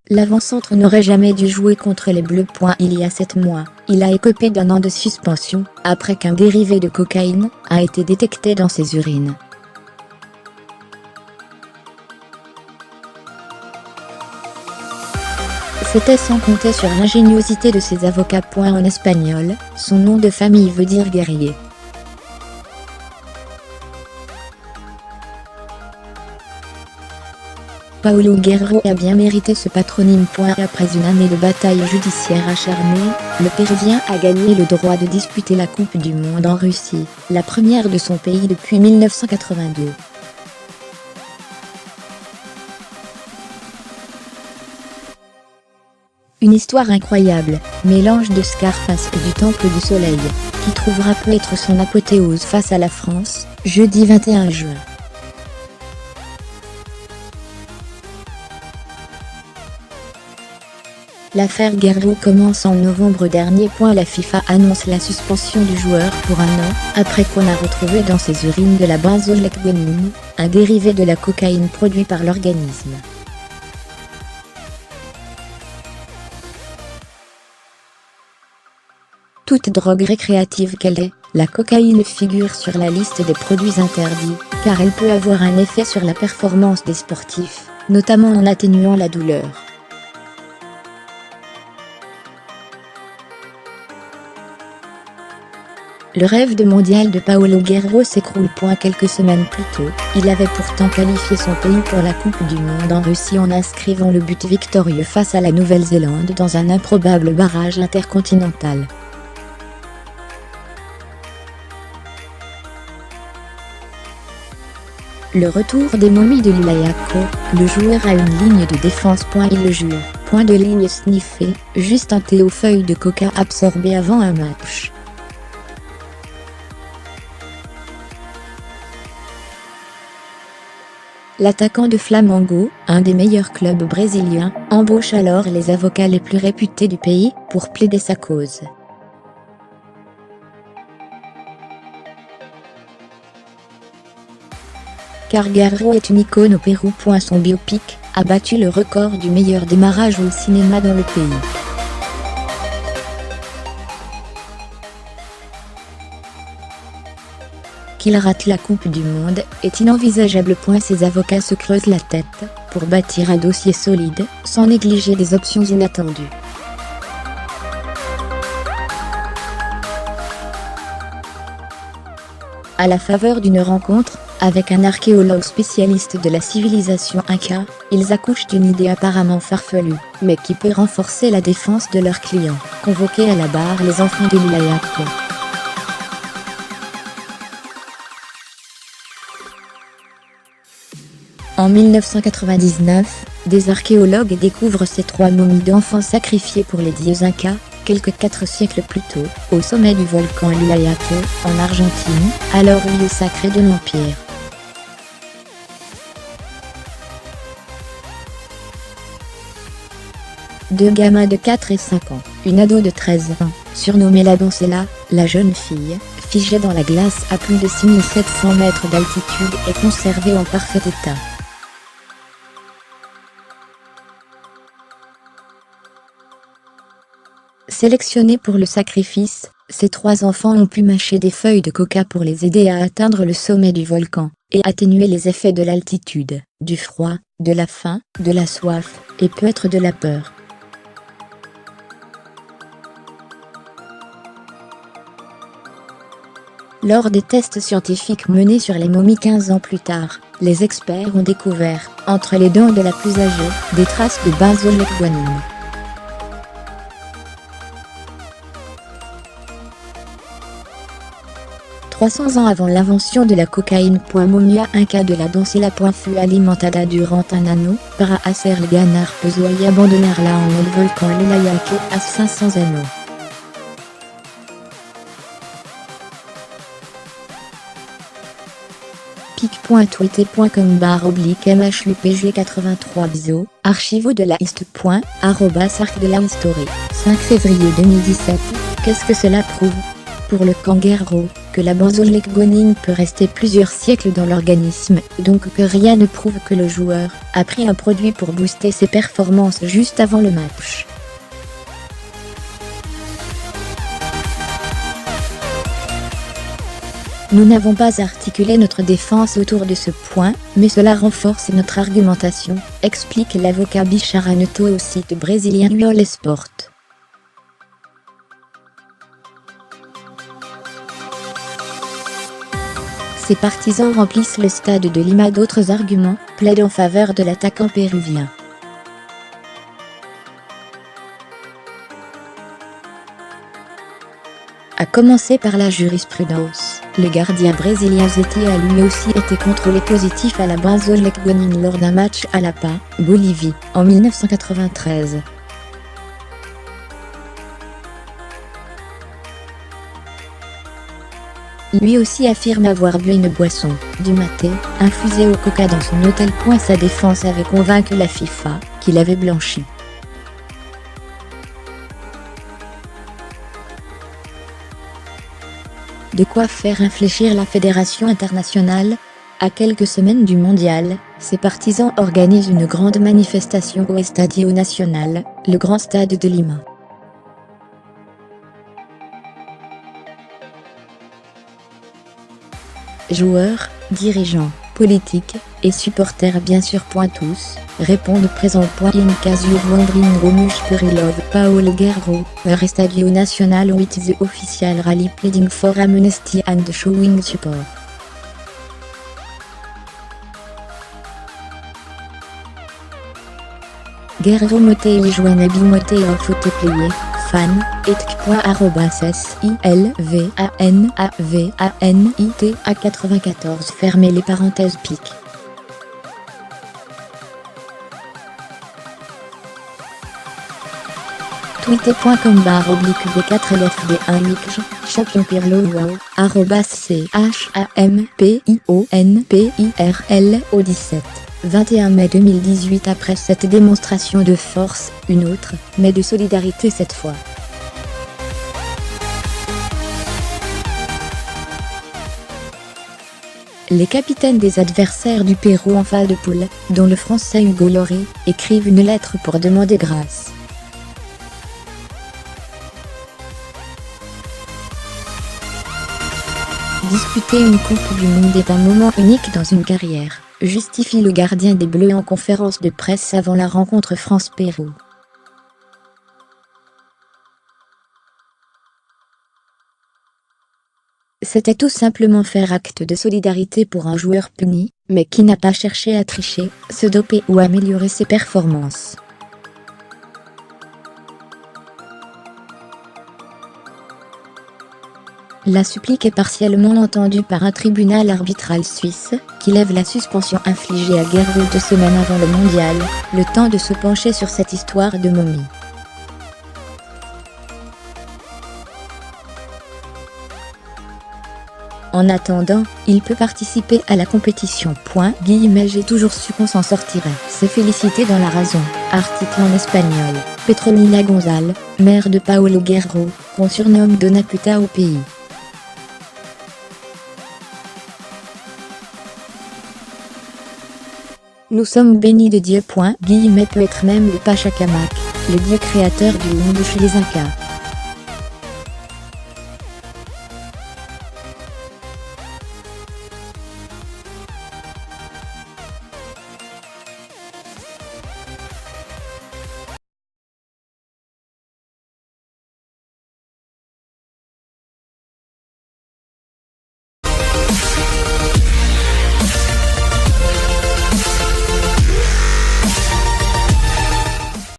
L'avant-centre n'aurait jamais dû jouer contre les Bleus. Il y a 7 mois, il a écopé d'1 an de suspension, après qu'un dérivé de cocaïne a été détecté dans ses urines. C'était sans compter sur l'ingéniosité de ses avocats. En espagnol, son nom de famille veut dire guerrier. Paolo Guerrero a bien mérité ce patronyme. Après une année de bataille judiciaire acharnée, le Péruvien a gagné le droit de disputer la Coupe du Monde en Russie, la première de son pays depuis 1982. Une histoire incroyable, mélange de Scarface et du Temple du Soleil, qui trouvera peut-être son apothéose face à la France, jeudi 21 juin. L'affaire Guerrero commence en novembre dernier. La FIFA annonce la suspension du joueur pour 1 an, après qu'on a retrouvé dans ses urines de la benzoylguanine, un dérivé de la cocaïne produit par l'organisme. Toute drogue récréative qu'elle est, la cocaïne figure sur la liste des produits interdits, car elle peut avoir un effet sur la performance des sportifs, notamment en atténuant la douleur. Le rêve de mondial de Paolo Guerrero s'écroule. Quelques semaines plus tôt, il avait pourtant qualifié son pays pour la Coupe du Monde en Russie en inscrivant le but victorieux face à la Nouvelle-Zélande dans un improbable barrage intercontinental. Le retour des momies de l'Ulayaco, le joueur a une ligne de défense. Il le jure. Point de ligne sniffée, juste un thé aux feuilles de coca absorbé avant un match. L'attaquant de Flamengo, un des meilleurs clubs brésiliens, embauche alors les avocats les plus réputés du pays pour plaider sa cause. Car Guerrero est une icône au Pérou. Son biopic a battu le record du meilleur démarrage au cinéma dans le pays. Qu'il rate la Coupe du Monde est inenvisageable. Ses avocats se creusent la tête pour bâtir un dossier solide, sans négliger des options inattendues. À la faveur d'une rencontre avec un archéologue spécialiste de la civilisation Inca, ils accouchent d'une idée apparemment farfelue, mais qui peut renforcer la défense de leurs clients, convoquer à la barre les enfants de l'Ulayaco. En 1999, des archéologues découvrent ces 3 momies d'enfants sacrifiés pour les dieux Incas, quelques 4 siècles plus tôt, au sommet du volcan Ulayaco, en Argentine, alors lieu sacré de l'Empire. Deux gamins de 4 et 5 ans, une ado de 13 ans, surnommée la Doncella, la jeune fille, figée dans la glace à plus de 6700 mètres d'altitude et conservée en parfait état. Sélectionnés pour le sacrifice, ces 3 enfants ont pu mâcher des feuilles de coca pour les aider à atteindre le sommet du volcan, et atténuer les effets de l'altitude, du froid, de la faim, de la soif, et peut-être de la peur. Lors des tests scientifiques menés sur les momies 15 ans plus tard, les experts ont découvert, entre les dents de la plus âgée, des traces de benzoylguanine. « 300 ans avant l'invention de la cocaïne. Momia Inca de la Doncella. Fut alimentada durant un anneau, para hacer ganar peso y abandonarla en el volcán Ulayaco à 500 anneaux. pic.twitter.com/mhlupg83 biso, archivo de la hist. @arc de la history. 5 février 2017, qu'est-ce que cela prouve? pour le kanguerro, que la benzoylekgonine peut rester plusieurs siècles dans l'organisme, donc que rien ne prouve que le joueur a pris un produit pour booster ses performances juste avant le match. Nous n'avons pas articulé notre défense autour de ce point, mais cela renforce notre argumentation, explique l'avocat Bichara Neto au site brésilien UOL Sport. Ses partisans remplissent le stade de Lima. D'autres arguments plaident en faveur de l'attaquant péruvien. À commencer par la jurisprudence, le gardien brésilien Zeti a lui aussi été contrôlé positif à la benzoylekgonine lors d'un match à La Paz, Bolivie, en 1993. Lui aussi affirme avoir bu une boisson, du maté, infusée au coca dans son hôtel. Sa défense avait convaincu la FIFA, qui l'avait blanchi. De quoi faire infléchir la fédération internationale. À quelques semaines du mondial, ses partisans organisent une grande manifestation au Estadio Nacional, le grand stade de Lima. Joueurs, dirigeants, politiques et supporters bien sûr. Tous répondent présent. In caso of wondering Romush Perilov Paulo Guerrero, leur Estadio Nacional with the official rally pleading for amnesty and showing support. Guerrero Motei Joanabi Motei of Oteplié, fan, silvanita94, fermez les parenthèses pic. Twitter.com/V4LFD1 Micj, champion Pirlo wow, @CHAMPIONPIRL au 17-21 mai 2018. Après cette démonstration de force, une autre, mais de solidarité cette fois. Les capitaines des adversaires du Pérou en phase de poule, dont le français Hugo Lloris, écrivent une lettre pour demander grâce. Disputer une Coupe du Monde est un moment unique dans une carrière, justifie le gardien des Bleus en conférence de presse avant la rencontre France-Pérou. C'était tout simplement faire acte de solidarité pour un joueur puni, mais qui n'a pas cherché à tricher, se doper ou améliorer ses performances. La supplique est partiellement entendue par un tribunal arbitral suisse, qui lève la suspension infligée à Guerrero 2 semaines avant le mondial, le temps de se pencher sur cette histoire de momie. En attendant, il peut participer à la compétition. J'ai toujours su qu'on s'en sortirait. C'est félicité dans La Razón. Article en espagnol. Petronila González, mère de Paulo Guerrero, qu'on surnomme Dona Puta au pays. Nous sommes bénis de Dieu. Peut être même le Pachacamac, le dieu créateur du monde chez les Incas.